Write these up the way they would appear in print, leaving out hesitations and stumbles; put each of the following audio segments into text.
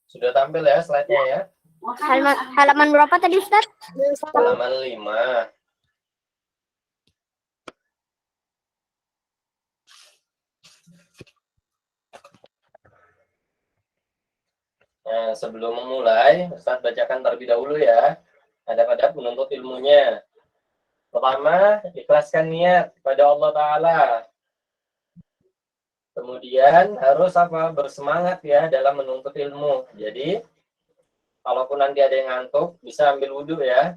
Sudah tampil ya slide-nya ya? Halaman berapa tadi, Ustaz? Halaman 5. Nah, sebelum memulai, Ustaz bacakan terlebih dahulu ya. Adab-adab menuntut ilmunya. Pertama, ikhlaskan niat kepada Allah Ta'ala. Kemudian harus apa? Bersemangat ya dalam menuntut ilmu. Jadi, kalaupun nanti ada yang ngantuk, bisa ambil wudhu ya.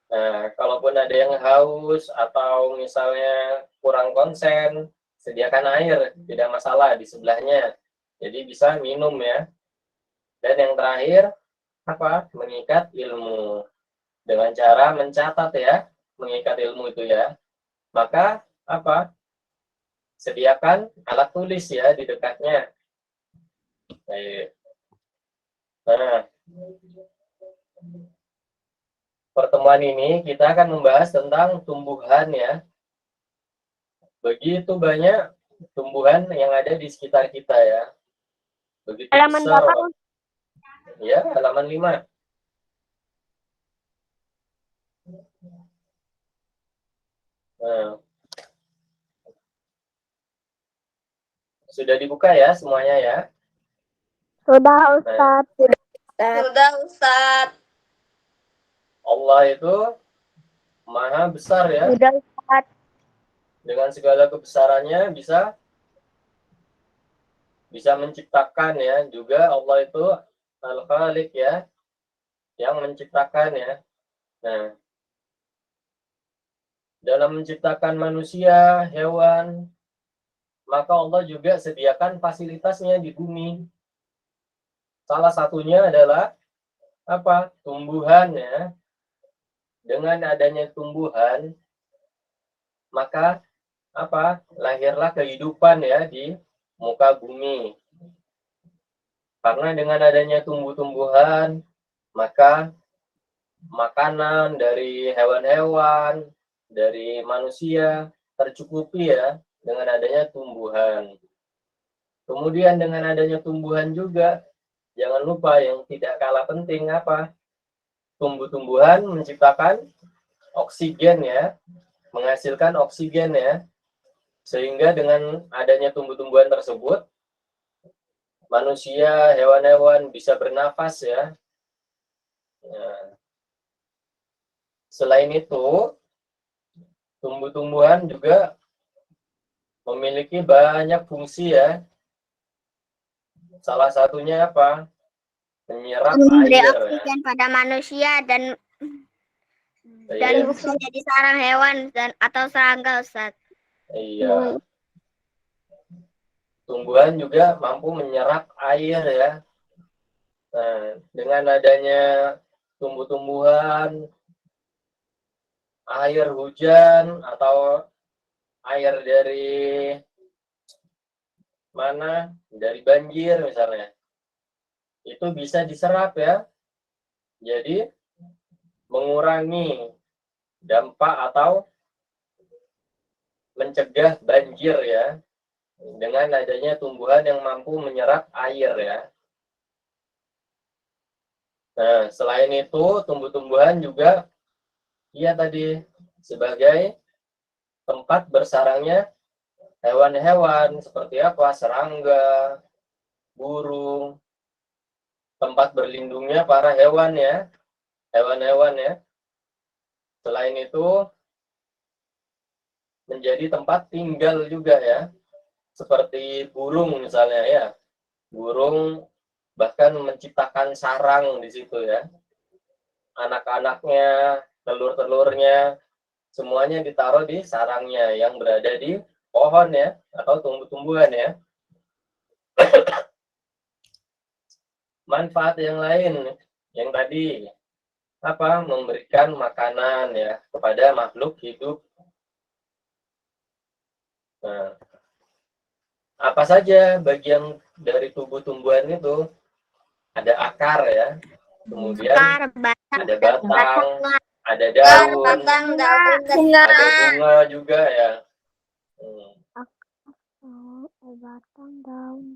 Nah, kalaupun ada yang haus atau misalnya kurang konsen, sediakan air, tidak masalah di sebelahnya. Jadi bisa minum ya. Dan yang terakhir, apa? Mengikat ilmu. Dengan cara mencatat ya, mengikat ilmu itu ya. Maka apa? Sediakan alat tulis ya di dekatnya. Baik. Nah, pertemuan ini kita akan membahas tentang tumbuhan ya. Begitu banyak tumbuhan yang ada di sekitar kita ya. Begitu Halaman besar. berapa? Ya, halaman 5. Nah, sudah dibuka ya semuanya ya? Sudah, Ustaz. Sudah, Ustaz. Allah itu maha besar ya. Sudah, Ustaz. Dengan segala kebesarannya bisa menciptakan ya. Juga Allah itu Al-Khaliq ya, yang menciptakan ya. Nah, dalam menciptakan manusia, hewan, maka Allah juga sediakan fasilitasnya di bumi. Salah satunya adalah apa? Tumbuhan ya. Dengan adanya tumbuhan, maka apa? Lahirlah kehidupan ya di muka bumi. Karena dengan adanya tumbuh-tumbuhan, maka makanan dari hewan-hewan, dari manusia tercukupi ya dengan adanya tumbuhan. Kemudian dengan adanya tumbuhan juga, jangan lupa yang tidak kalah penting apa? Tumbuh-tumbuhan menciptakan oksigen ya, menghasilkan oksigen ya. Sehingga dengan adanya tumbuh-tumbuhan tersebut, manusia, hewan-hewan bisa bernafas ya. Nah, selain itu, tumbuh-tumbuhan juga memiliki banyak fungsi ya. Salah satunya apa? Menyerap Memberi air ya. oksigen pada manusia dan Iya. bisa jadi sarang hewan atau serangga, Ustaz. Iya. Tumbuhan juga mampu menyerap air ya. Nah, dengan adanya tumbuh-tumbuhan, air hujan atau air dari mana? Dari banjir misalnya. Itu bisa diserap ya. Jadi mengurangi dampak atau mencegah banjir ya. Dengan adanya tumbuhan yang mampu menyerap air ya. Nah, selain itu tumbuh-tumbuhan juga iya tadi sebagai tempat bersarangnya hewan-hewan seperti apa? Serangga, burung, tempat berlindungnya para hewan ya, hewan-hewan ya. Selain itu menjadi tempat tinggal juga ya, seperti burung misalnya ya. Burung bahkan menciptakan sarang di situ ya. Anak-anaknya, telur-telurnya, semuanya ditaruh di sarangnya yang berada di pohon ya, atau tumbuh-tumbuhan ya. Manfaat yang lain, yang tadi, apa? Memberikan makanan ya, kepada makhluk hidup. Nah, apa saja bagian dari tubuh tumbuhan itu? Ada akar ya, kemudian Akar, batang, ada batang, ada Akar, daun, batang, daun, dan ada bunga juga ya. batang, daun.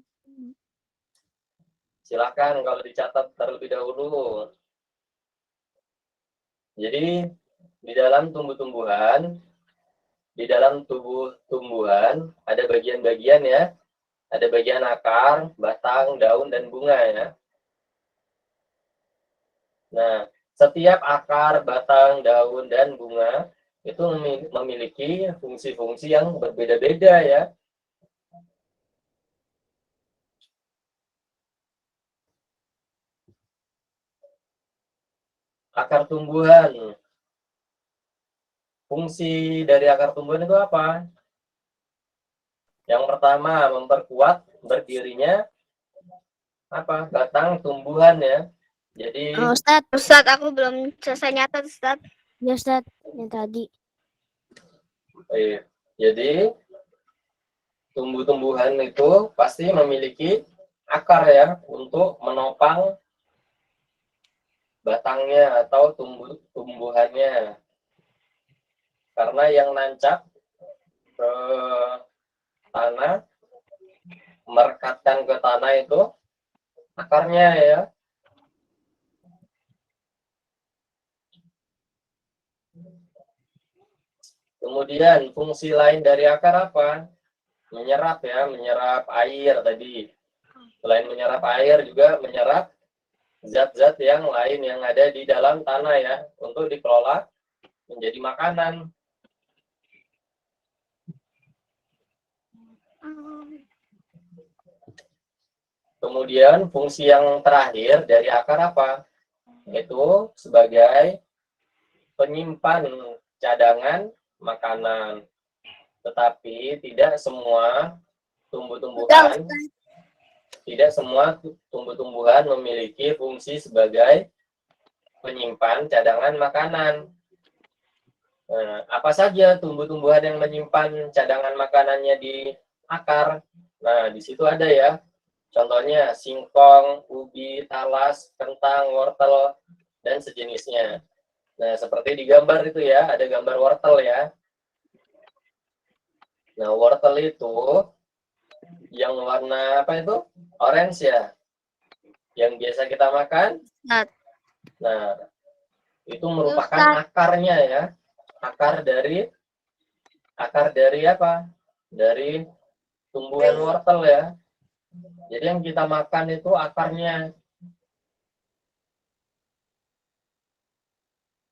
Silakan kalau dicatat terlebih dahulu. Jadi di dalam tumbuh-tumbuhan, di dalam tubuh tumbuhan ada bagian-bagian ya. Ada bagian akar, batang, daun, dan bunga ya. Nah, setiap akar, batang, daun, dan bunga itu memiliki fungsi-fungsi yang berbeda-beda ya. Akar tumbuhan. Fungsi dari akar tumbuhan itu apa? Yang pertama, memperkuat berdirinya apa? Batang tumbuhan ya. Jadi Ustadz, aku belum selesai nyatat, Ustadz. Ya Ustadz, yang tadi. jadi tumbuh-tumbuhan itu pasti memiliki akar ya untuk menopang batangnya atau tumbuhannya. Karena yang nancap ke tanah, merekatkan ke tanah itu akarnya ya. Kemudian fungsi lain dari akar apa? Menyerap ya, menyerap air tadi. Selain menyerap air juga menyerap zat-zat yang lain yang ada di dalam tanah ya, untuk dikelola menjadi makanan. Kemudian fungsi yang terakhir dari akar apa? Yaitu sebagai penyimpan cadangan makanan. Tetapi tidak semua tumbuh-tumbuhan memiliki fungsi sebagai penyimpan cadangan makanan. Nah, apa saja tumbuh-tumbuhan yang menyimpan cadangan makanannya di akar? Nah, di situ ada ya. Contohnya singkong, ubi, talas, kentang, wortel, dan sejenisnya. Nah, seperti di gambar itu ya, ada gambar wortel ya. Nah, wortel itu yang warna apa itu? Orange ya. Yang biasa kita makan. Nah, itu merupakan akarnya ya. Akar dari apa? Dari tumbuhan wortel ya. Jadi yang kita makan itu akarnya.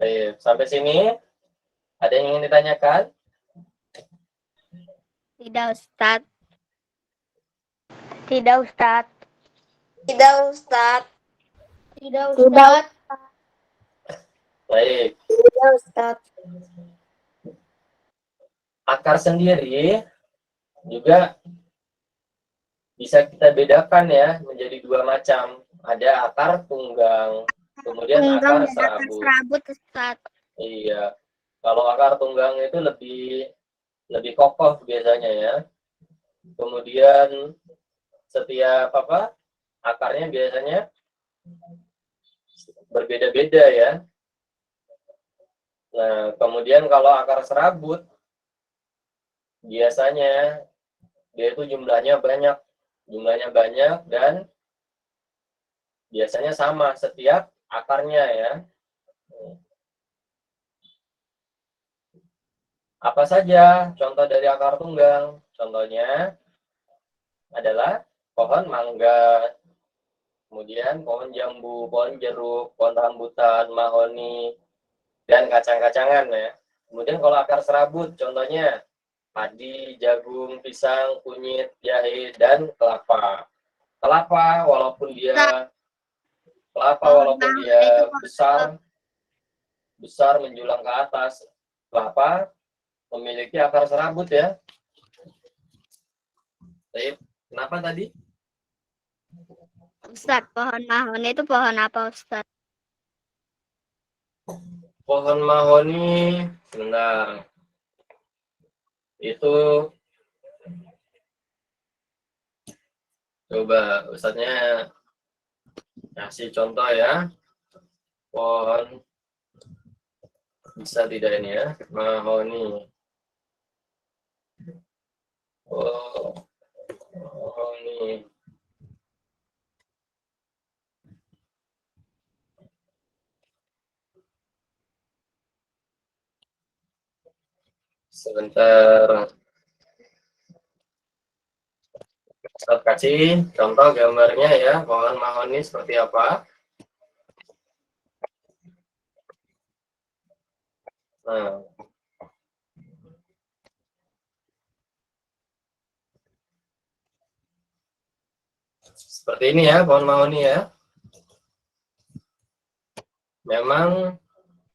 Baik, sampai sini ada yang ingin ditanyakan? Tidak, Ustadz. Tidak, Ustadz. Tidak, Ustadz. Tidak Ustadz. Baik. Tidak, Ustadz. Akar sendiri juga bisa kita bedakan ya menjadi dua macam. Ada akar tunggang, kemudian akar serabut. Ustadz. Iya. Kalau akar tunggang itu lebih kokoh biasanya ya. Kemudian setiap akarnya biasanya berbeda-beda ya. Nah, kemudian kalau akar serabut biasanya dia itu jumlahnya banyak dan biasanya sama setiap akarnya ya. Apa saja contoh dari akar tunggang? Contohnya adalah pohon mangga, kemudian pohon jambu, pohon jeruk, pohon rambutan, mahoni, dan kacang-kacangan ya. Kemudian kalau akar serabut, contohnya padi, jagung, pisang, kunyit, jahe, dan kelapa. Kelapa walaupun dia besar menjulang ke atas, kelapa memiliki akar serabut ya. Baik, kenapa tadi? Ustadz, pohon mahoni itu pohon apa, Ustadz? Pohon mahoni, benar. Itu coba Ustadznya kasih contoh ya. Pohon bisa tidak ini ya, mahoni. Oh, mahoni. Sebentar. Ustaz kasih contoh gambarnya ya, pohon mahoni seperti apa. Nah, seperti ini ya, pohon mahoni ya. Memang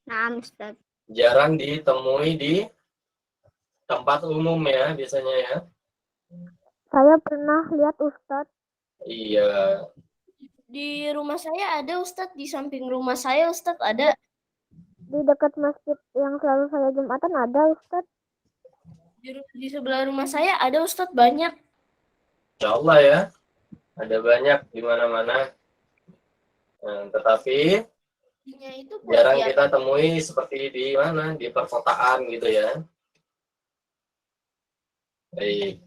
Nah, Ustaz. jarang ditemui di tempat umum ya, biasanya ya. Saya pernah lihat Ustadz. Iya, Di rumah saya ada Ustadz, di samping rumah saya Ustadz ada. Di dekat masjid yang selalu saya Jumatan ada Ustadz. Di sebelah rumah saya ada Ustadz, banyak. insya Allah ya. Ada banyak di mana-mana. Nah, tetapi Itu jarang buat kita temui seperti di mana, di perkotaan gitu ya. Baik.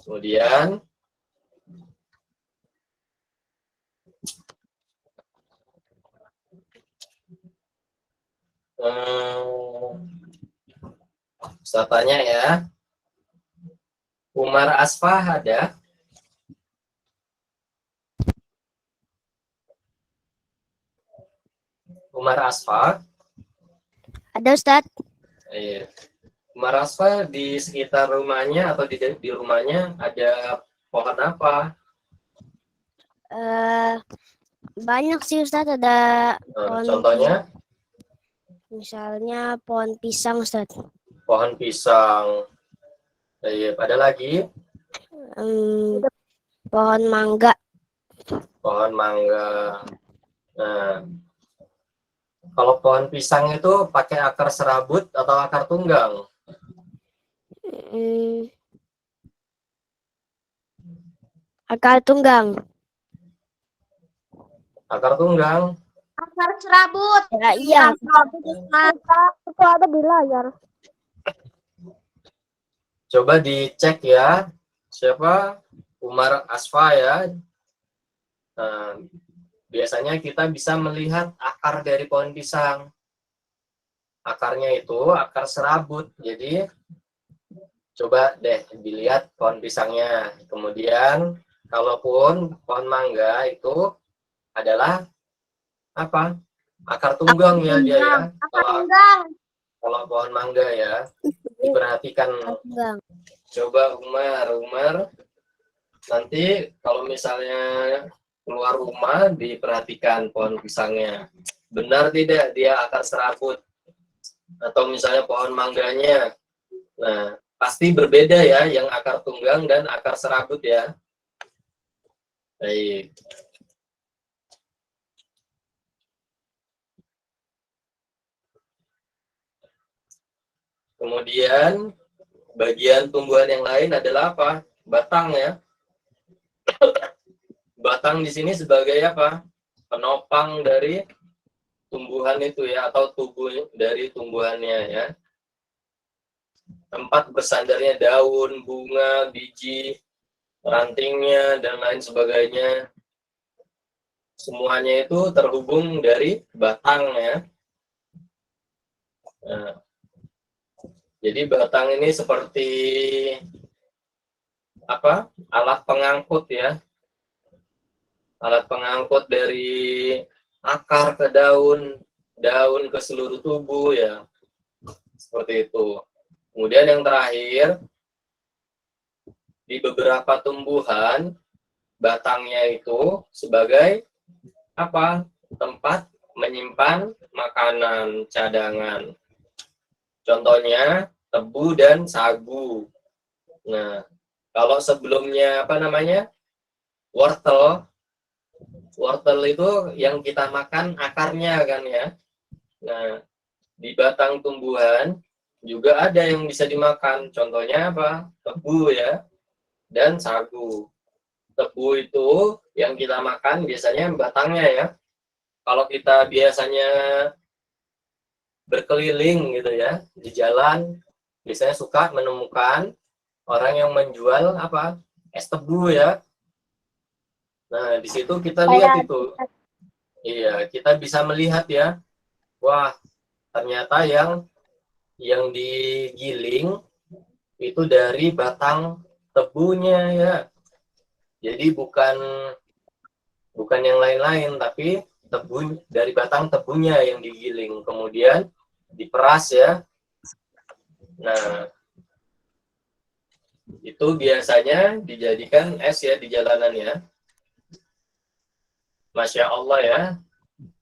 Kemudian saya tanya ya, Umar Asfah ada? Umar Asfah? Ada Ustadz. Iya. Umar Asfah di sekitar rumahnya atau di rumahnya ada pohon apa? Banyak sih Ustadz, ada Contohnya? misalnya pohon pisang Ustadz. Pohon pisang. Iya, ada lagi? Pohon mangga. Pohon mangga. Nah, kalau pohon pisang itu pakai akar serabut atau akar tunggang? Akar tunggang. Akar tunggang. Akar serabut. Ya, iya. Itu ada di layar. Coba dicek ya, siapa Umar Asfa ya. Nah, biasanya kita bisa melihat akar dari pohon pisang. Akarnya itu akar serabut. Jadi coba deh dilihat pohon pisangnya. Kemudian kalaupun pohon mangga itu adalah apa? Akar tunggang ya dia ya. Kalau pohon mangga ya, diperhatikan. Coba Umar, nanti kalau misalnya keluar rumah diperhatikan pohon pisangnya. Benar tidak dia akar serabut? Atau misalnya pohon mangganya. Nah, pasti berbeda ya yang akar tunggang dan akar serabut ya. Baik. Kemudian bagian tumbuhan yang lain adalah apa? Batang ya. Batang di sini sebagai apa? Penopang dari tumbuhan itu ya, atau tubuh dari tumbuhannya ya. Tempat bersandarnya daun, bunga, biji, rantingnya, dan lain sebagainya. Semuanya itu terhubung dari batang ya. Nah, jadi batang ini seperti apa? Alat pengangkut ya. Alat pengangkut dari akar ke daun, daun ke seluruh tubuh ya. Seperti itu. Kemudian yang terakhir, di beberapa tumbuhan batangnya itu sebagai apa? Tempat menyimpan makanan cadangan. Contohnya tebu dan sagu. Nah, kalau sebelumnya apa namanya? Wortel itu yang kita makan akarnya kan ya. Nah, di batang tumbuhan juga ada yang bisa dimakan. Contohnya apa? Tebu ya, dan sagu. Tebu itu yang kita makan biasanya batangnya ya. Kalau kita biasanya berkeliling gitu ya, di jalan, biasanya suka menemukan orang yang menjual apa? Es tebu ya. Nah, di situ kita lihat itu. Iya, kita bisa melihat ya. Wah, ternyata yang digiling itu dari batang tebunya ya. Jadi bukan yang lain-lain, tapi tebu dari batang tebunya yang digiling, kemudian diperas ya. Nah, itu biasanya dijadikan es ya di jalanan ya. Masya Allah ya.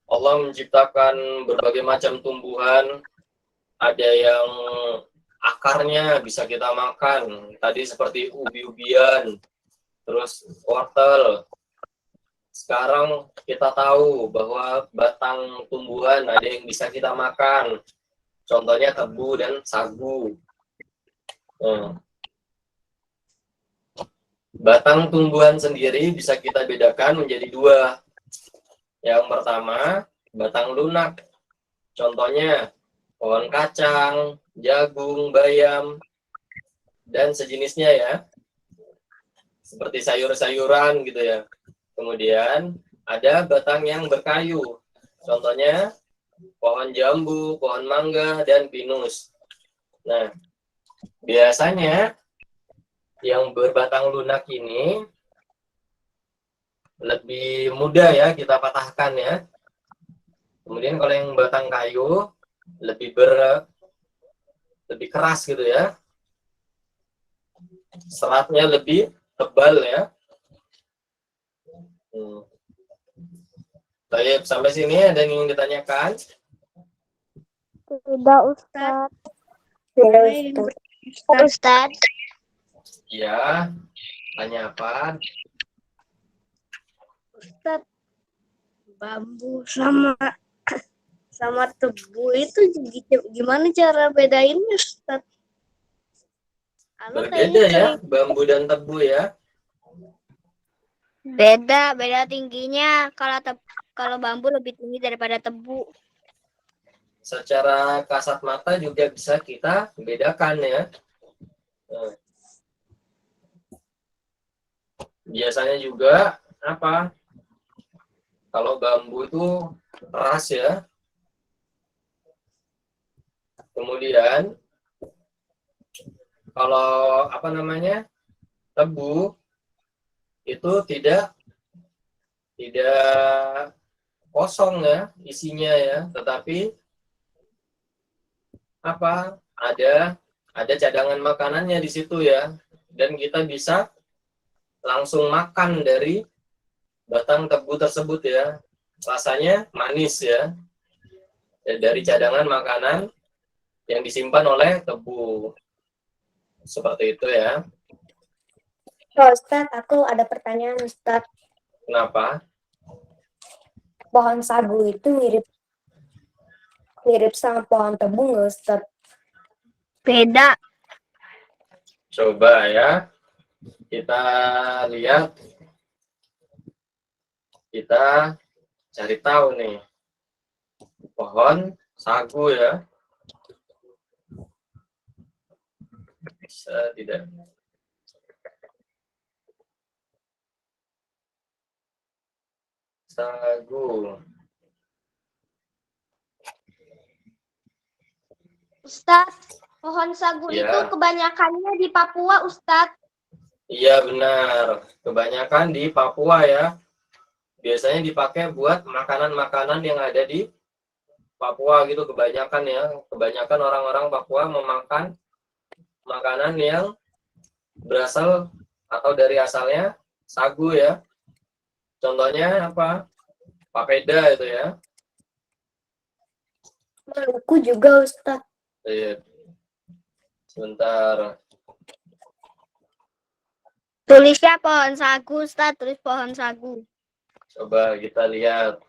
Allah menciptakan berbagai macam tumbuhan. Ada yang akarnya bisa kita makan. Tadi seperti ubi-ubian, terus wortel. Sekarang kita tahu bahwa batang tumbuhan ada yang bisa kita makan. Contohnya tebu dan sagu. Batang tumbuhan sendiri bisa kita bedakan menjadi dua. Yang pertama, batang lunak. Contohnya pohon kacang, jagung, bayam, dan sejenisnya ya. Seperti sayur-sayuran gitu ya. Kemudian ada batang yang berkayu. Contohnya pohon jambu, pohon mangga, dan pinus. Nah, biasanya yang berbatang lunak ini lebih mudah ya kita patahkan ya. Kemudian kalau yang batang kayu lebih keras gitu ya. Seratnya lebih tebal ya. Baik, sampai sini ada yang ingin ditanyakan? Tidak, Ustaz. Tidak, Ustaz. Ustaz. Ya, tanya apa? Ustaz, bambu sama tebu itu gimana cara bedainnya, Ustaz? Berbeda ya, bambu dan tebu ya. Beda tingginya. Kalau bambu lebih tinggi daripada tebu. Secara kasat mata juga bisa kita bedakan ya. Nah, biasanya juga apa? Kalau bambu itu keras ya. Kemudian kalau apa namanya? Tebu itu tidak kosong ya isinya ya, tetapi apa? Ada cadangan makanannya di situ ya. Dan kita bisa langsung makan dari batang tebu tersebut ya. Rasanya manis ya. Dari cadangan makanan yang disimpan oleh tebu. Seperti itu ya. Oh, Ustaz, aku ada pertanyaan, Ustaz. Kenapa? Pohon sagu itu mirip sama pohon tebu nggak, Ustaz? Beda. Coba ya. Kita lihat. Kita cari tahu nih. Pohon sagu ya. Bisa tidak? Sagu. Ustadz, pohon sagu Ya. itu kebanyakannya di Papua, Ustadz. Iya benar. Kebanyakan di Papua ya. Biasanya dipakai buat makanan-makanan yang ada di Papua gitu kebanyakan ya. Kebanyakan orang-orang Papua memakan makanan yang berasal atau dari asalnya sagu ya. Contohnya apa? Papeda itu ya. Maluku juga, Ustaz. Iya. Sebentar. Tulisnya pohon sagu, Ustaz. Tulis pohon sagu. Coba kita lihat.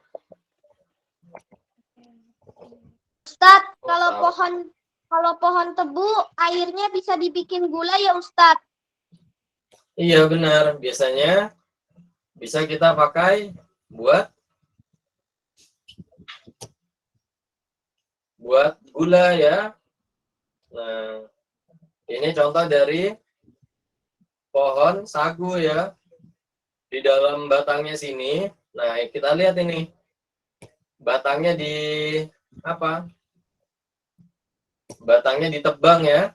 Ustadz, Oh, kalau pohon tebu airnya bisa dibikin gula ya, Ustadz. iya benar. Biasanya bisa kita pakai buat gula ya. Nah, ini contoh dari pohon sagu ya. Di dalam batangnya sini. Nah, kita lihat ini. Batangnya di apa? batangnya ditebang ya,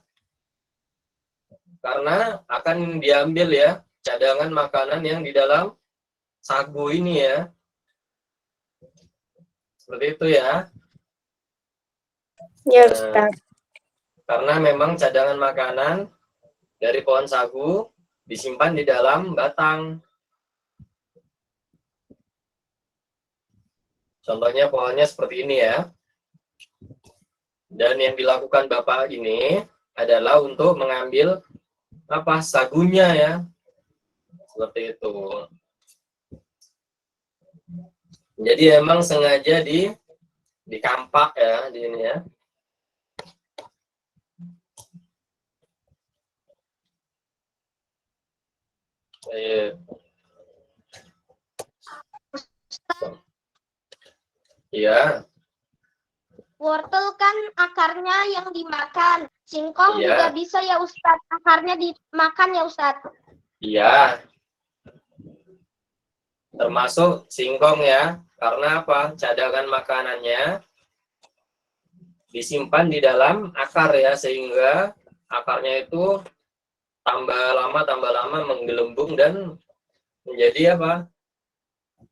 karena akan diambil ya cadangan makanan yang di dalam sagu ini ya. Seperti itu ya. Ya, Nah, Ustaz. karena memang cadangan makanan dari pohon sagu disimpan di dalam batang. Contohnya pohonnya seperti ini ya. Dan yang dilakukan Bapak ini adalah untuk mengambil sagunya ya. Seperti itu. Jadi emang sengaja dikampak ya di ini ya. Iya. Wortel kan akarnya yang dimakan. Singkong Iya. juga bisa ya Ustadz. Akarnya dimakan ya Ustadz. Iya. Termasuk singkong ya. Karena apa? Cadangan makanannya disimpan di dalam akar ya, sehingga akarnya itu tambah lama menggelembung dan menjadi apa?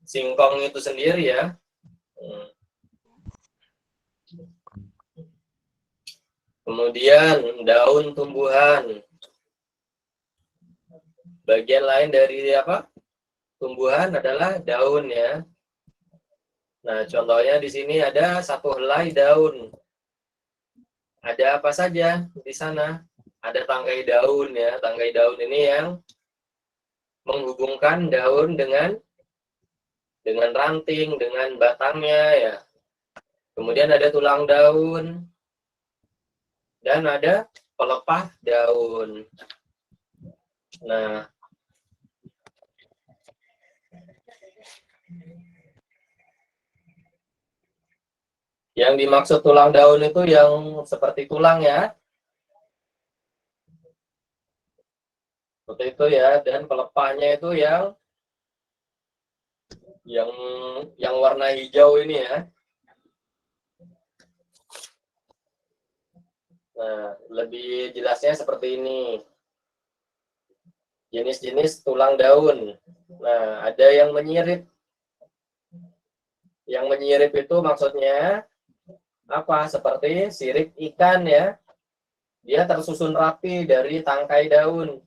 Singkong itu sendiri ya. Kemudian daun tumbuhan. Bagian lain dari apa? Tumbuhan adalah daun ya. Nah, contohnya di sini ada satu helai daun. Ada apa saja di sana? Ada tangkai daun ya. Tangkai daun ini yang menghubungkan daun dengan ranting, dengan batangnya ya. Kemudian ada tulang daun dan ada pelepah daun. Nah, yang dimaksud tulang daun itu yang seperti tulang ya. Seperti itu ya, dan pelepahnya itu yang warna hijau ini ya. Nah, lebih jelasnya seperti ini. Jenis-jenis tulang daun. Nah, ada yang menyirip. Yang menyirip itu maksudnya apa? Seperti sirip ikan ya. Dia tersusun rapi dari tangkai daun.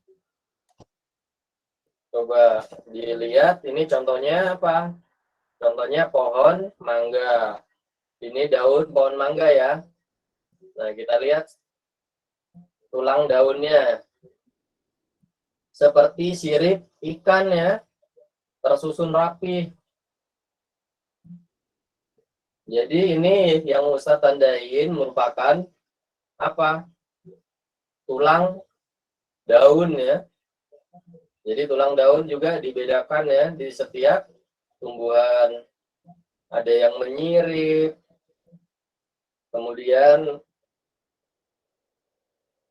Coba dilihat, ini contohnya apa? Contohnya pohon mangga. Ini daun pohon mangga ya. Nah, kita lihat tulang daunnya. Seperti sirip ikan ya. Tersusun rapi. Jadi ini yang Ustadz tandain merupakan apa? Tulang daun ya. Jadi tulang daun juga dibedakan ya di setiap tumbuhan. Ada yang menyirip, kemudian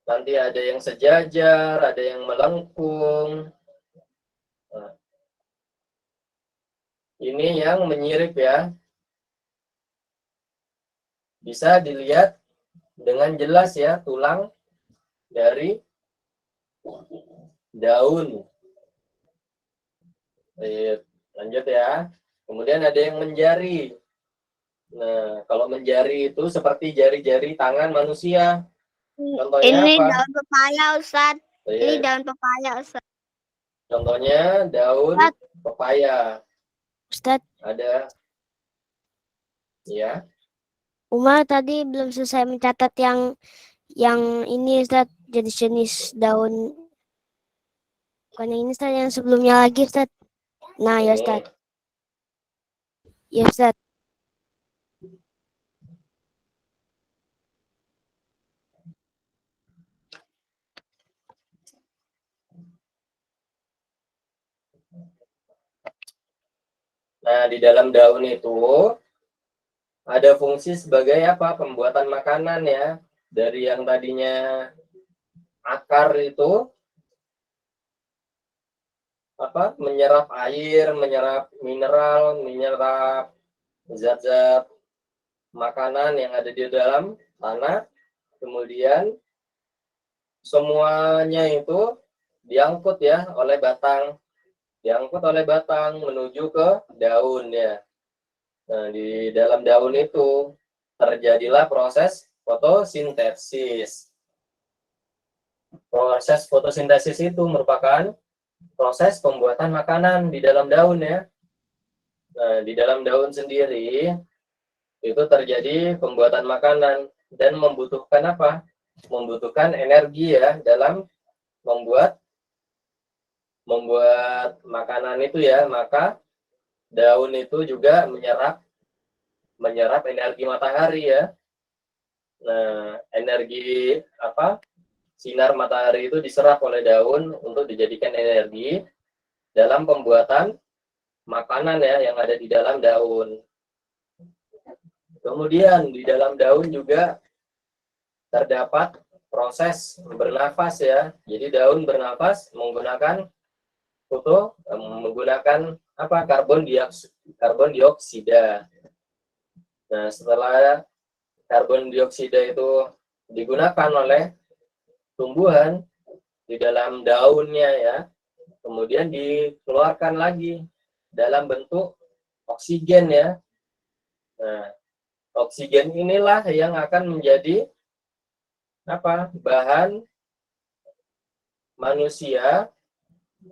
nanti ada yang sejajar, ada yang melengkung. Nah, ini yang menyirip ya. Bisa dilihat dengan jelas ya tulang dari daun. Lanjut ya. Kemudian ada yang menjari. Nah, kalau menjari itu seperti jari-jari tangan manusia. Contohnya Ini apa? daun pepaya, Ustadz. Ini daun pepaya, Ustadz. Contohnya daun pepaya. Ustadz, Ada ya. Umar tadi belum selesai mencatat yang ini Ustadz, jenis-jenis daun. Bukan yang ini Ustadz, yang sebelumnya lagi Ustadz. Nah ya Ustadz. Ya Ustadz. Nah, di dalam daun itu ada fungsi sebagai apa? Pembuatan makanan ya. Dari yang tadinya akar itu apa? Menyerap air, menyerap mineral, menyerap zat-zat makanan yang ada di dalam tanah. kemudian semuanya itu diangkut ya oleh batang, menuju ke daun ya. Nah, di dalam daun itu terjadilah proses fotosintesis. Proses fotosintesis itu merupakan proses pembuatan makanan di dalam daun ya. Nah, di dalam daun sendiri itu terjadi pembuatan makanan dan membutuhkan apa? Membutuhkan energi ya dalam membuat makanan itu ya. Maka daun itu juga menyerap energi matahari ya. Nah, energi apa? Sinar matahari itu diserap oleh daun untuk dijadikan energi dalam pembuatan makanan ya yang ada di dalam daun. Kemudian di dalam daun juga terdapat proses bernafas ya. Jadi daun bernafas menggunakan apa? Karbon dioksida. Nah, setelah karbon dioksida itu digunakan oleh tumbuhan di dalam daunnya ya, kemudian dikeluarkan lagi dalam bentuk oksigen ya. Nah, oksigen inilah yang akan menjadi apa? Bahan manusia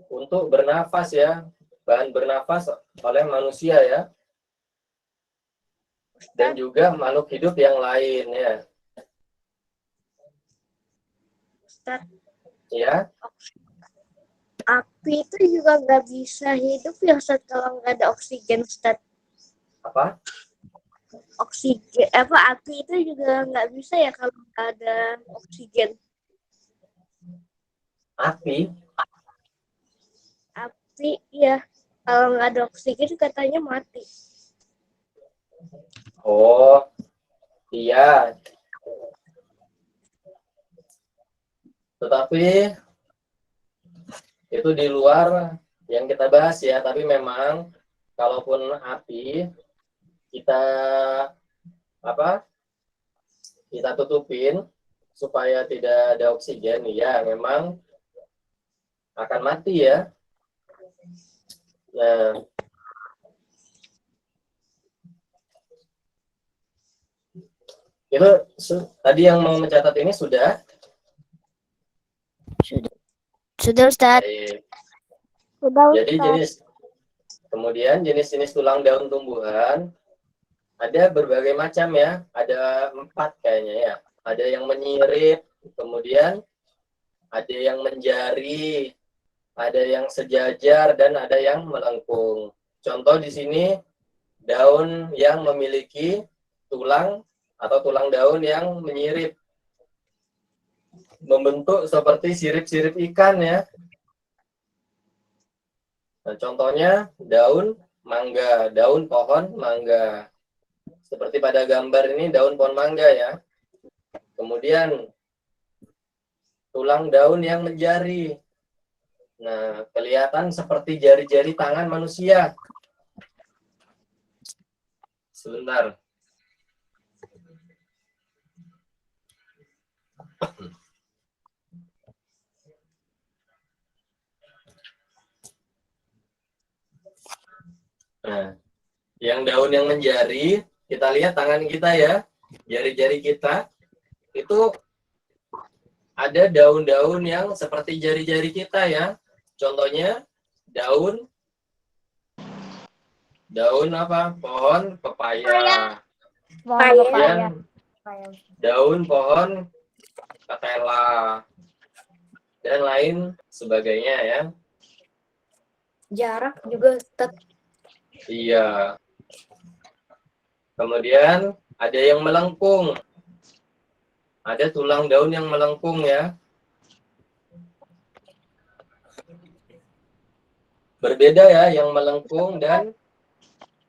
untuk bernafas ya, bahan bernafas oleh manusia ya, dan juga makhluk hidup yang lain ya. Ustaz, Ya, api itu juga nggak bisa hidup ya Ustaz kalau nggak ada oksigen Ustaz. apa? Oksigen api itu juga nggak bisa ya kalau nggak ada oksigen. Api? Api ya kalau nggak ada oksigen katanya mati. Oh, iya. Tetapi itu di luar yang kita bahas ya, tapi memang kalaupun api kita apa? Kita tutupin supaya tidak ada oksigen, ya memang akan mati ya. Nah, itu tadi yang mau mencatat ini sudah. Sudah Ustaz. Baik. Sudah Jadi Ustaz. jenis-jenis tulang daun tumbuhan ada berbagai macam ya. Ada 4 kayaknya ya. Ada yang menyirip, kemudian ada yang menjari, ada yang sejajar, dan ada yang melengkung. Contoh di sini daun yang memiliki tulang atau tulang daun yang menyirip, membentuk seperti sirip-sirip ikan ya. Nah, contohnya daun mangga, daun pohon mangga. Seperti pada gambar ini daun pohon mangga ya. Kemudian tulang daun yang menjari. Nah, kelihatan seperti jari-jari tangan manusia. Sebentar. Nah, yang daun yang menjari, kita lihat tangan kita ya, jari-jari kita, itu ada daun-daun yang seperti jari-jari kita ya. Contohnya daun apa? Pohon pepaya. Kemudian daun pohon ketela dan lain sebagainya ya. Jarak juga Ustaz. Iya. Kemudian ada yang melengkung. Ada tulang daun yang melengkung ya. Berbeda ya yang melengkung dan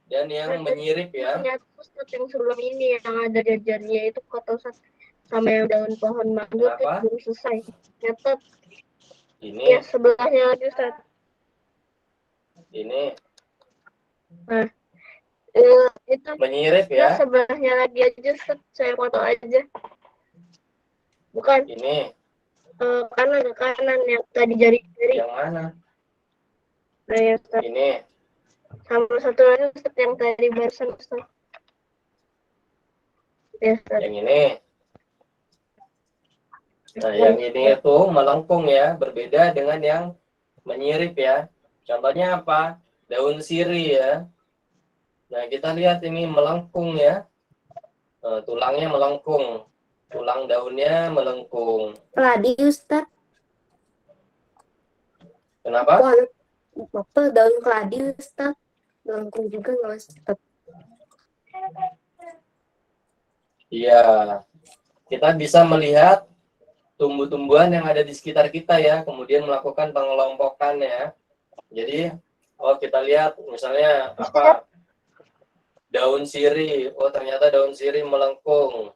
yang menyirip ya. Ternyata Ustaz yang sebelum ini yang ada jajarnya itu kata Ustaz sama yang daun pohon mangga itu Kenapa? belum selesai. Ternyata Ini ya sebelahnya lagi Ustaz. ini Nah, itu menyirip ya ya. sebelahnya lagi aja Ustaz, saya foto aja. Bukan Ini kanan ke kanan yang tadi jari-jari. yang mana? Nah, ya, Ustaz. Ini. Sama satu lagi Ustaz yang tadi barusan Ustaz. Ya, Ustaz. Yang ini. Nah, yang ini itu melengkung ya, berbeda dengan yang menyirip ya. Contohnya apa? Daun sirih ya. Nah, kita lihat ini melengkung ya. Tulangnya melengkung. Tulang daunnya melengkung. Keladi Ustaz. Kenapa? Wah, apa daun keladi Ustaz? Melengkung juga nggak Ustaz? Iya. Kita bisa melihat tumbuh-tumbuhan yang ada di sekitar kita ya, kemudian melakukan pengelompokan ya. Jadi, kita lihat misalnya apa? Daun sirih. Oh, ternyata daun sirih melengkung.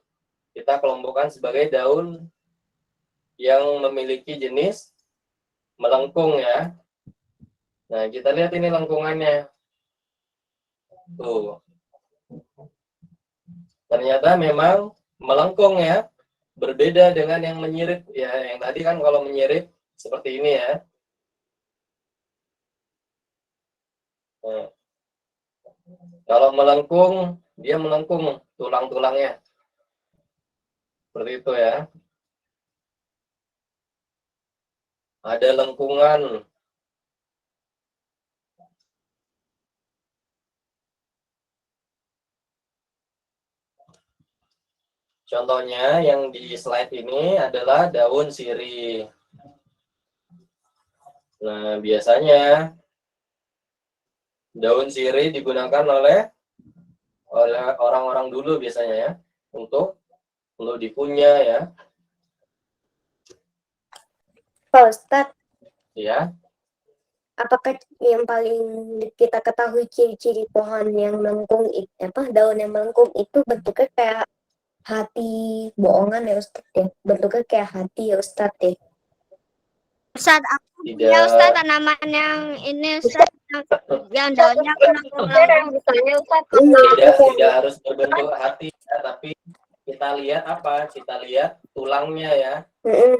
Kita kelompokkan sebagai daun yang memiliki jenis melengkung ya. Nah, kita lihat ini lengkungannya. Tuh. Ternyata memang melengkung ya. Berbeda dengan yang menyirip ya. Yang tadi kan kalau menyirip seperti ini ya. Nah, kalau melengkung, dia melengkung tulang-tulangnya. Seperti itu ya. Ada lengkungan. Contohnya yang di slide ini adalah daun sirih. Nah, biasanya daun sirih digunakan oleh orang-orang dulu biasanya ya untuk dikunyah ya. Pak Ustaz, Ya, apakah yang paling kita ketahui ciri-ciri pohon yang melengkung daun yang melengkung itu bentuknya kayak hati bohongan ya Ustaz ya? Bentuknya kayak hati ya Ustaz ya? Ustaz, aku tidak punya Ustaz tanaman yang ini Ustaz yang daunnya melengkung. Misalnya Ustaz. tidak harus berbentuk hati ya, tapi kita lihat apa? Kita lihat tulangnya ya.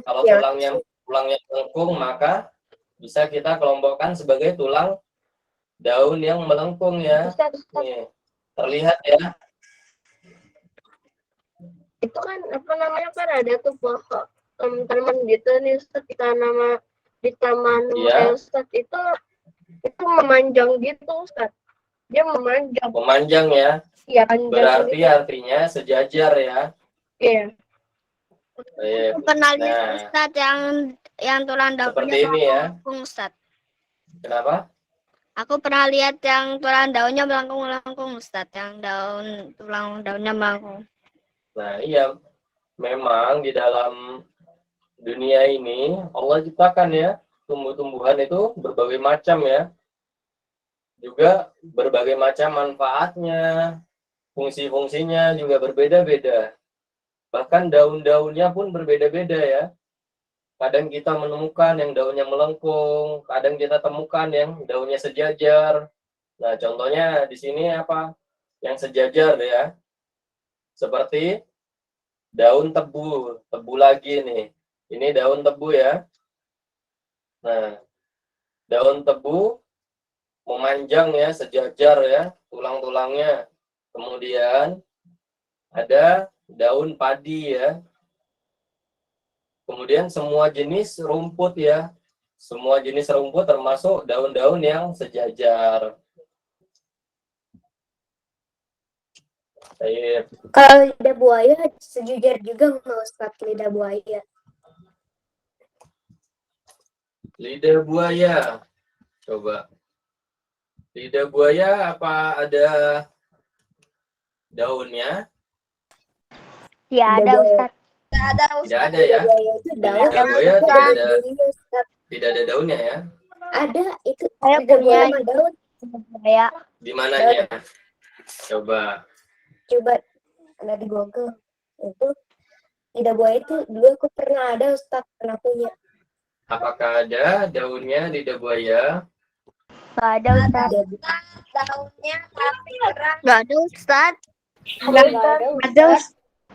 Kalau Ya. tulangnya melengkung, maka bisa kita kelompokkan sebagai tulang daun yang melengkung ya. Ustaz. Nih, terlihat ya. Itu kan apa namanya kan ada tuh pohon tanaman gitu nih Ustaz di taman Iya. Ustaz itu memanjang gitu Ustaz. Dia memanjang. Memanjang ya. Iya, panjang Berarti gitu. artinya sejajar ya. Iya. Eh, Aku pernah lihat Nah, Ustaz yang tulang daunnya seperti ini ya. melengkung Ustaz. Kenapa? Aku pernah lihat yang tulang daunnya melengkung Ustaz, yang tulang daunnya melengkung. Nah, iya. Memang di dalam dunia ini Allah ciptakan ya tumbuh-tumbuhan itu berbagai macam ya. Juga berbagai macam manfaatnya, fungsi-fungsinya juga berbeda-beda. Bahkan daun-daunnya pun berbeda-beda ya. Kadang kita menemukan yang daunnya melengkung, kadang kita temukan yang daunnya sejajar. Nah, contohnya di sini apa? Yang sejajar ya. Seperti daun tebu, tebu lagi nih. Ini daun tebu ya. Nah, daun tebu memanjang ya, sejajar ya, tulang-tulangnya. Kemudian ada daun padi ya. Kemudian semua jenis rumput ya. Semua jenis rumput termasuk daun-daun yang sejajar. Baik. Kalau lidah buaya sejajar juga nggak Ustaz lidah buaya? Lidah buaya. Coba. Lidah buaya apa ada daunnya? Ya ada Ustaz. Tidak ada ya. Lidah buaya itu daun. Lidah buaya Ustaz. tidak ada daunnya ya. Ada itu Saya lidah punya buaya sama daun. Ya. Di mananya? Coba. Coba ada di Google itu lidah buaya itu dulu aku pernah ada Ustaz pernah punya. Apakah ada daunnya lidah buaya? Nggak ada Ustaz. Daunnya tapi kerang. Nggak ada Ustaz. Nggak ada Ustaz.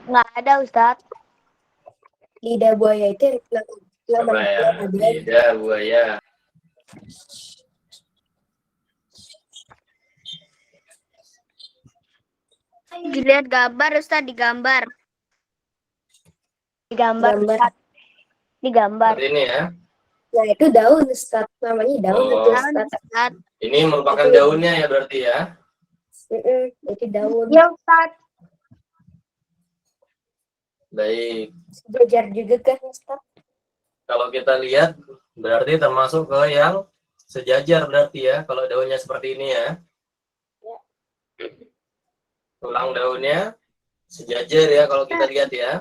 Nggak ada Ustaz. lidah buaya itu yang Coba ya, lidah buaya. Dilihat gambar Ustaz, digambar. gambar. Digambar. Seperti ini ya. Nah, itu daun, Ustaz. Namanya daun Oh. itu, Ustaz. Ustaz. Ini merupakan daunnya ya berarti ya. Itu daun. Ya Ustaz. Baik. Sejajar juga kan, Ustaz? Kalau kita lihat berarti termasuk ke yang sejajar berarti ya. Kalau daunnya seperti ini ya. Tulang daunnya sejajar ya kalau kita lihat ya.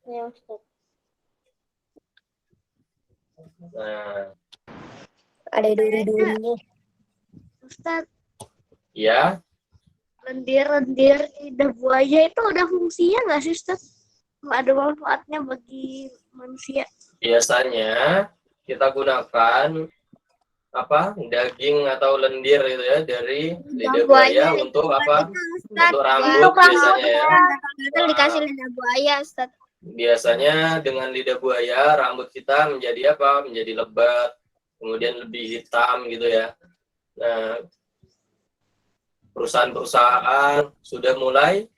Ya, Ustaz. Nah, Ada duri-durinya. Ustaz, ya. lendir-lendir lidah buaya itu ada fungsinya nggak sih Ustaz? Ada manfaatnya bagi manusia? Biasanya kita gunakan daging atau lendir itu ya dari lidah buaya untuk apa? Untuk rambut biasanya ya. Gatal dikasih lidah buaya Ustaz. Biasanya dengan lidah buaya rambut kita menjadi apa? Menjadi lebat, kemudian lebih hitam gitu ya. Nah, perusahaan-perusahaan sudah mulai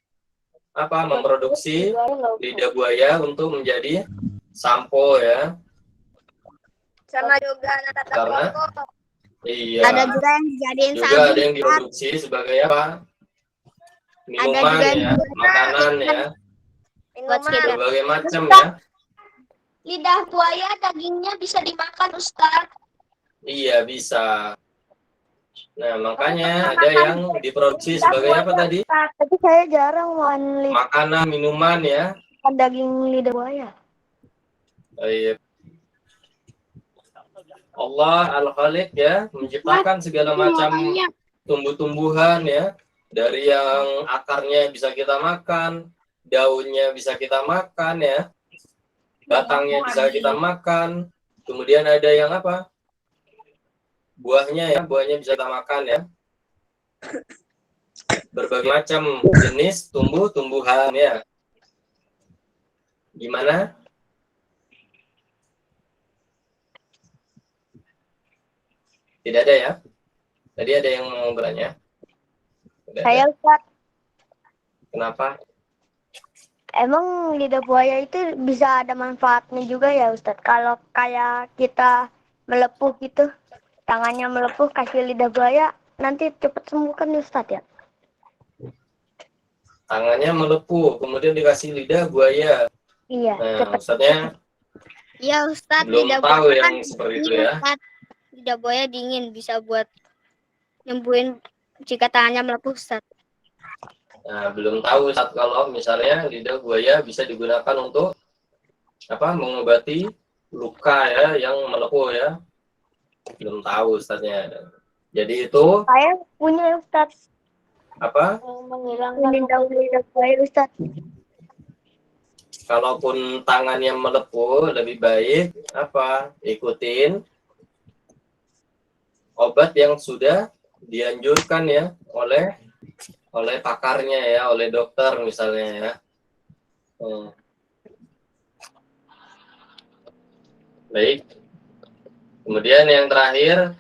memproduksi lidah buaya untuk menjadi sampo ya. Sama juga Karena iya. ada juga yang dijadiin Juga sabun. ada yang diproduksi sebagai apa? Minuman juga ya, makanan ya, Buat skincare. berbagai macam ya. Lidah buaya dagingnya bisa dimakan Ustaz. Iya bisa. Nah makanya ada yang diproduksi sebagai apa tadi? Tapi saya jarang makan Makanan, minuman ya. daging lidah buaya. Iya. Allah Al-Khaliq ya menciptakan segala macam tumbuh-tumbuhan ya, dari yang akarnya bisa kita makan, daunnya bisa kita makan ya, batangnya bisa kita makan, kemudian ada yang apa? Buahnya ya, buahnya bisa kita makan ya. Berbagai macam jenis tumbuh-tumbuhan ya. Gimana? Tidak ada ya? Tadi ada yang mau bertanya? Tidak ada. Saya Ustaz, Kenapa? emang lidah buaya itu bisa ada manfaatnya juga ya Ustaz. Kalau kayak kita melepuh gitu, tangannya melepuh kasih lidah buaya, nanti cepet sembuh kan Ustaz ya? Tangannya melepuh, kemudian dikasih lidah buaya. Iya, Nah, cepet. maksudnya Iya Ustaz, belum lidah tahu buaya yang kan seperti itu dingin, ya. Ustaz. Lidah buaya dingin, bisa buat nyembuhin jika tangannya melepuh Ustaz. Nah, belum tahu saat kalau misalnya lidah buaya bisa digunakan untuk mengobati luka ya yang melepuh ya. Belum tahu Ustaznya. Jadi itu Saya punya Ustaz, apa? menghilangkan lidah buaya Ustaz. Kalaupun tangannya melepuh lebih baik ikutin obat yang sudah dianjurkan ya oleh pakarnya ya, oleh dokter misalnya ya. Baik. Kemudian yang terakhir,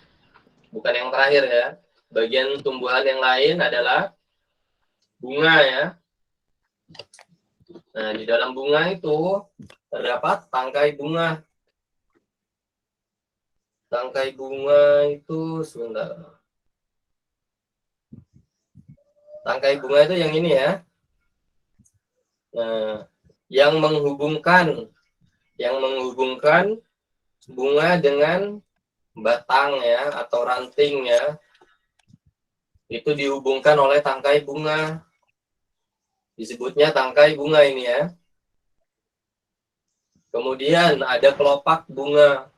bukan yang terakhir ya, bagian tumbuhan yang lain adalah bunga ya. Nah, di dalam bunga itu terdapat tangkai bunga. Tangkai bunga itu sebentar. Tangkai bunga itu yang ini ya. Nah, yang menghubungkan bunga dengan batang ya atau ranting ya. Itu dihubungkan oleh tangkai bunga. Disebutnya tangkai bunga ini ya. Kemudian ada kelopak bunga.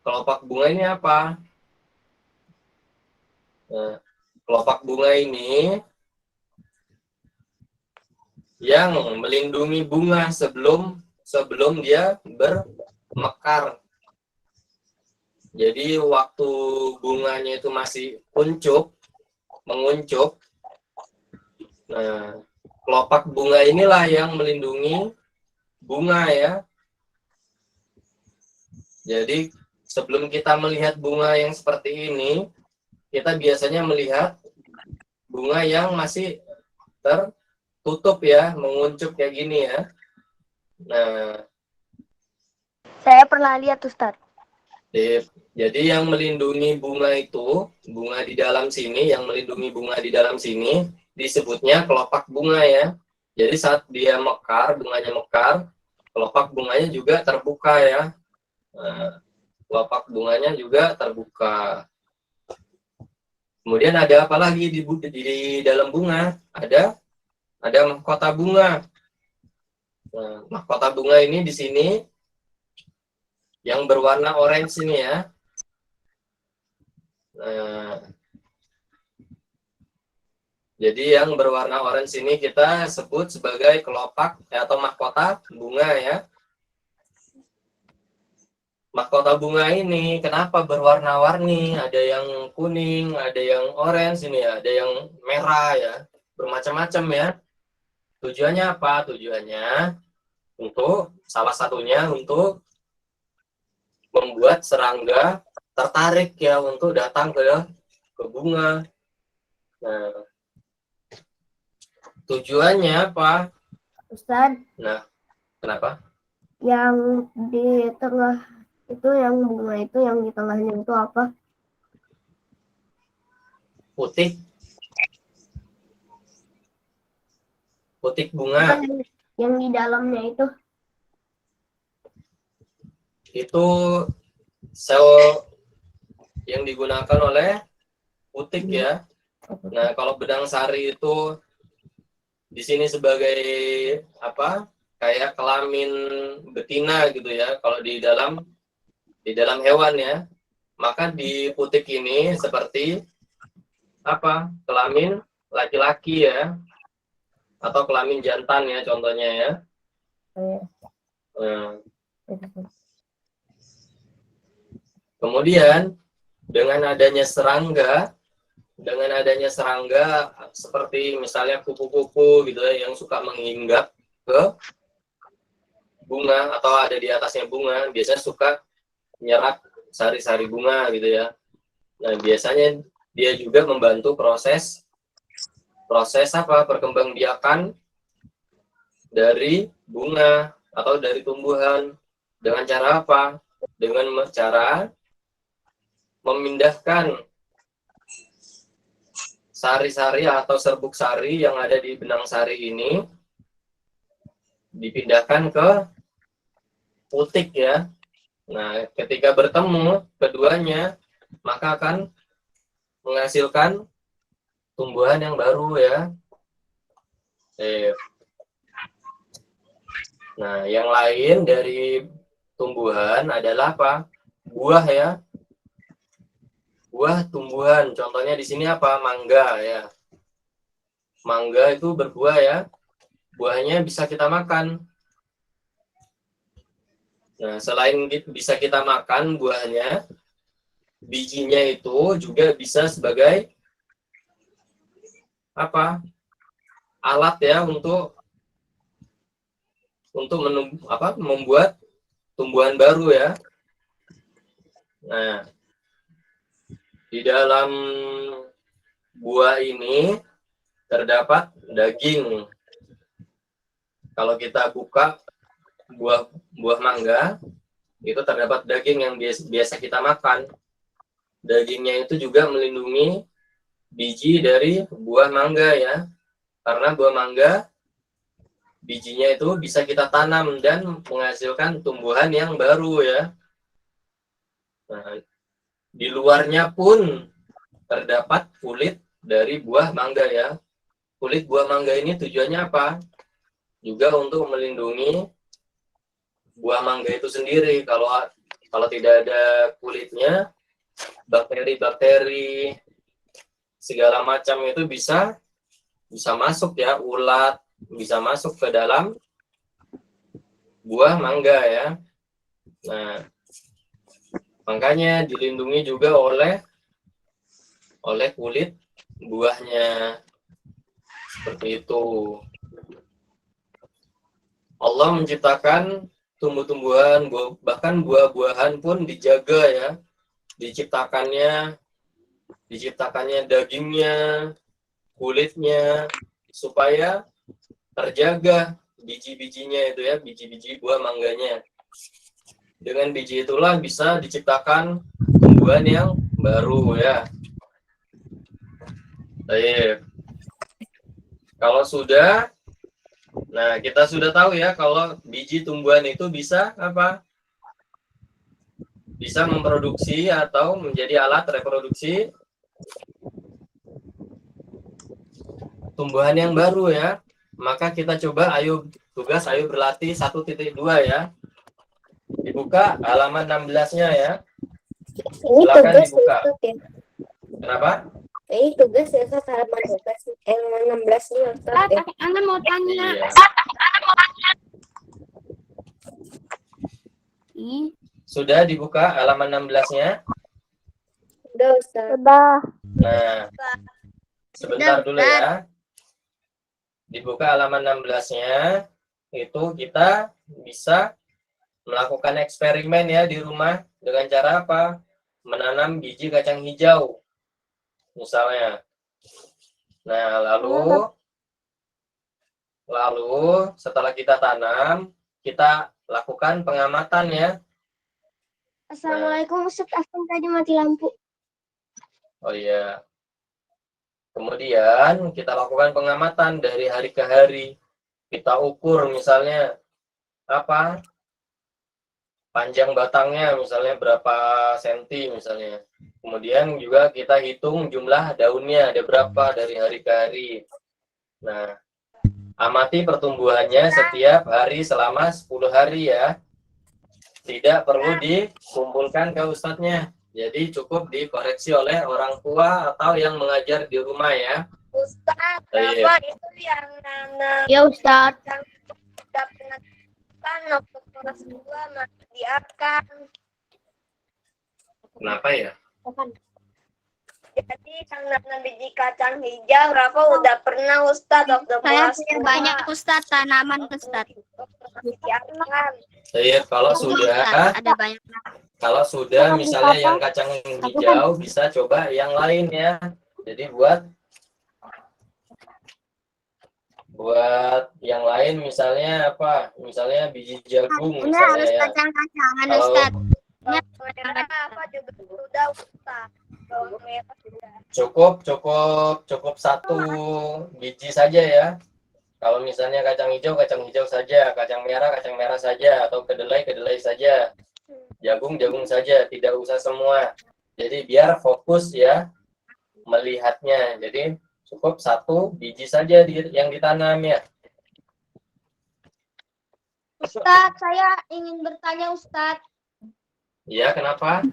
Kelopak bunga ini apa? Nah, kelopak bunga ini yang melindungi bunga sebelum dia bermekar. Jadi waktu bunganya itu masih menguncup. Nah, kelopak bunga inilah yang melindungi bunga ya Jadi sebelum kita melihat bunga yang seperti ini, kita biasanya melihat bunga yang masih tertutup ya, menguncup kayak gini ya. Nah, Saya pernah lihat Ustadz. jadi yang melindungi bunga itu, bunga di dalam sini, yang melindungi bunga di dalam sini disebutnya kelopak bunga ya. Jadi saat dia mekar, bunganya mekar, kelopak bunganya juga terbuka ya. Nah, kelopak bunganya juga terbuka. Kemudian ada apa lagi di dalam bunga? Ada mahkota bunga. Nah, mahkota bunga ini di sini yang berwarna orange ini ya. Nah, jadi yang berwarna orange ini kita sebut sebagai kelopak atau mahkota bunga ya. Mahkota bunga ini kenapa berwarna-warni? Ada yang kuning, ada yang orange ini ya, ada yang merah ya, bermacam-macam ya. Tujuannya apa? Tujuannya untuk salah satunya untuk membuat serangga tertarik ya untuk datang ke bunga. Nah, tujuannya apa? Ustadz, Nah, kenapa? yang di tengah itu, yang bunga itu, yang di tengahnya itu apa? Putik bunga. Bukan yang di dalamnya Itu sel yang digunakan oleh putik ya. Nah, kalau benang sari itu di sini sebagai apa? Kayak kelamin betina gitu ya. Kalau di dalam hewan ya. Maka di putik ini seperti apa? Kelamin laki-laki ya. Atau kelamin jantan ya contohnya ya. Nah, kemudian dengan adanya serangga seperti misalnya kupu-kupu gitu ya yang suka menghinggap ke bunga atau ada di atasnya bunga, biasanya suka menyerap sari-sari bunga gitu ya. Nah, biasanya dia juga membantu proses apa? Perkembangbiakan dari bunga atau dari tumbuhan. Dengan cara apa? Dengan cara memindahkan sari-sari atau serbuk sari yang ada di benang sari ini dipindahkan ke putik ya. Nah, ketika bertemu keduanya, maka akan menghasilkan tumbuhan yang baru ya. Nah, yang lain dari tumbuhan adalah apa? Buah ya. Buah tumbuhan. Contohnya di sini apa? Mangga ya. Mangga itu berbuah ya. Buahnya bisa kita makan. Nah, selain bisa kita makan buahnya, bijinya itu juga bisa sebagai apa? Alat ya untuk membuat tumbuhan baru ya. Nah, di dalam buah ini terdapat daging. Kalau kita buka buah mangga, itu terdapat daging yang biasa kita makan. Dagingnya itu juga melindungi biji dari buah mangga ya. Karena buah mangga bijinya itu bisa kita tanam dan menghasilkan tumbuhan yang baru ya. Nah, di luarnya pun terdapat kulit dari buah mangga ya. Kulit buah mangga ini tujuannya apa? Juga untuk melindungi buah mangga itu sendiri. Kalau tidak ada kulitnya, bakteri-bakteri segala macam itu bisa masuk ya, ulat bisa masuk ke dalam buah mangga ya. Nah, makanya dilindungi juga oleh kulit buahnya. Seperti itu. Allah menciptakan tumbuh-tumbuhan, bahkan buah-buahan pun dijaga ya. Diciptakannya dagingnya, kulitnya, supaya terjaga biji-bijinya itu ya, biji-biji buah mangganya. Dengan biji itulah bisa diciptakan tumbuhan yang baru ya. Baik. Kalau sudah, nah kita sudah tahu ya kalau biji tumbuhan itu bisa apa? Bisa memproduksi atau menjadi alat reproduksi tumbuhan yang baru ya. Maka kita coba ayo berlatih 1.2 ya. Dibuka halaman 16-nya ya. Ini Silakan tugas dibuka. Ustaz ya. Kenapa? Ini tugas ya Ustaz, halaman 12 yang 16 nih Ustaz ya. Ana mau tanya. Iya. Sudah dibuka halaman 16-nya? Udah Ustaz. Sudah. Nah, sebentar dulu ya. Dibuka halaman 16-nya, itu kita bisa melakukan eksperimen ya di rumah dengan cara apa? Menanam biji kacang hijau, misalnya. Nah, lalu setelah kita tanam, kita lakukan pengamatan ya. Assalamualaikum Ustaz, aku tadi mati lampu. Oh iya. Kemudian kita lakukan pengamatan dari hari ke hari. Kita ukur misalnya apa? Panjang batangnya misalnya berapa senti misalnya. Kemudian juga kita hitung jumlah daunnya ada berapa dari hari ke hari. Nah, amati pertumbuhannya setiap hari selama 10 hari ya. Tidak perlu dikumpulkan ke ustadznya. Jadi cukup dikoreksi oleh orang tua atau yang mengajar di rumah ya. Ustaz, Iya. apa itu yang nanam Ya Ustaz. udah pernah kan waktu kelas 2 masih diakan. Kenapa ya? Jadi yang nanam biji kacang hijau Rafa udah pernah Ustaz waktu Saya kelas punya 2. banyak Ustaz tanaman Ustaz. Masih diakan. Saya kalau sudah Ada banyak. misalnya yang kacang hijau bisa coba yang lain ya. Jadi buat yang lain misalnya apa? Misalnya biji jagung Ini misalnya harus ya. kacang-kacangan Kalau- Ustaz. Bawang merah apa juga sudah Ustaz. Bawang merah sudah. Cukup 1 biji saja ya. Kalau misalnya kacang hijau saja, kacang merah saja, atau kedelai saja, jagung saja, tidak usah semua. Jadi biar fokus ya melihatnya. Jadi cukup 1 biji saja yang ditanam ya. Ustaz, saya ingin bertanya Ustaz. Iya, kenapa?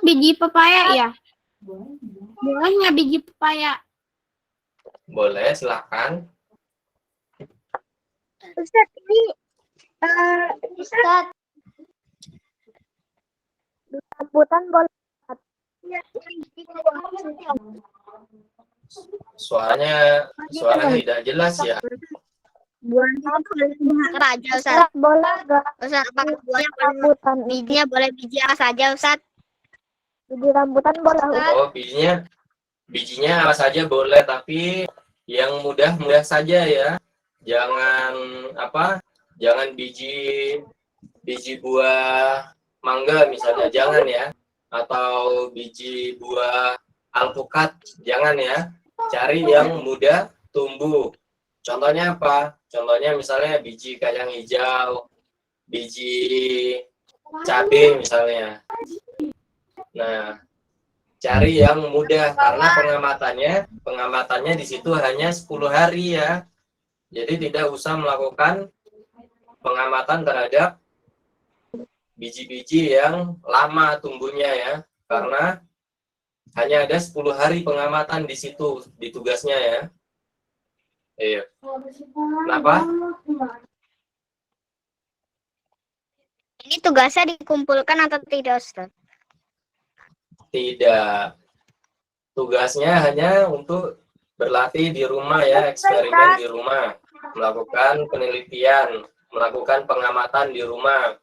Biji pepaya ya? Boleh nggak biji pepaya? Boleh, silakan. Ustaz, ini Ustaz, Rambutan boleh. Suaranya tidak jelas ya. Raja Ustaz. Ustaz, boleh nggak Ustaz, apakah buahnya rambutan? bijinya boleh biji apa saja Ustaz? Biji rambutan boleh. Oh, bijinya apa saja boleh, tapi yang mudah-mudah saja ya. Jangan biji buah mangga misalnya, jangan ya. Atau biji buah alpukat, jangan ya. Cari yang mudah tumbuh. Contohnya apa? Contohnya misalnya biji kacang hijau, biji cabai misalnya. Nah, cari yang mudah karena pengamatannya di situ hanya 10 hari ya. Jadi tidak usah melakukan pengamatan terhadap biji-biji yang lama tumbuhnya ya. Karena hanya ada 10 hari pengamatan di situ di tugasnya ya. Iya. Kenapa? Ini tugasnya dikumpulkan atau tidak Ustaz? Tidak. Tugasnya hanya untuk berlatih di rumah ya, eksperimen di rumah, melakukan penelitian melakukan pengamatan di rumah.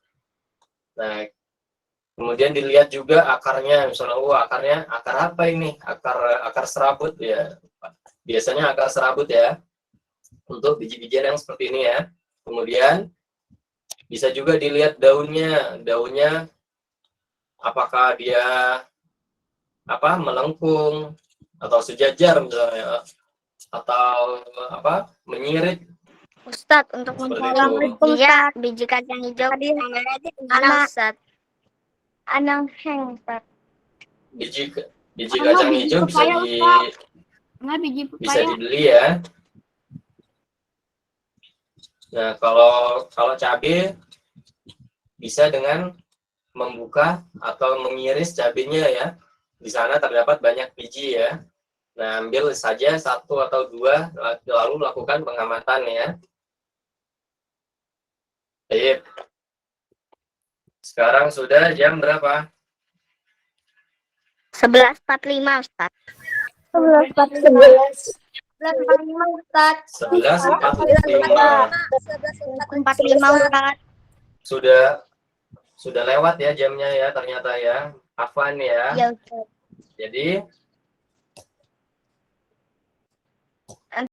Nah, kemudian dilihat juga akarnya, misalnya, akarnya akar apa ini? Akar serabut ya. Biasanya akar serabut ya. Untuk biji-bijian yang seperti ini ya. Kemudian bisa juga dilihat daunnya apakah dia melengkung atau sejajar misalnya, atau menyirit. Ustadz, untuk Seperti mencari itu. biji kacang hijau Tadi mana Ustadz? Anang heng, Ustaz. Biji kacang hijau bisa dibeli ya. Nah, kalau cabai bisa dengan membuka atau mengiris cabenya ya. Di sana terdapat banyak biji ya. Nah, ambil saja 1 atau 2 lalu lakukan pengamatan ya. Baik. Sekarang sudah jam berapa? 11.45 Ustadz. 11.45. 11.45 Ustaz. 11.45. 45 Ustadz. Sudah lewat ya jamnya ya ternyata ya. Afwan ya. Ya Ustadz. Jadi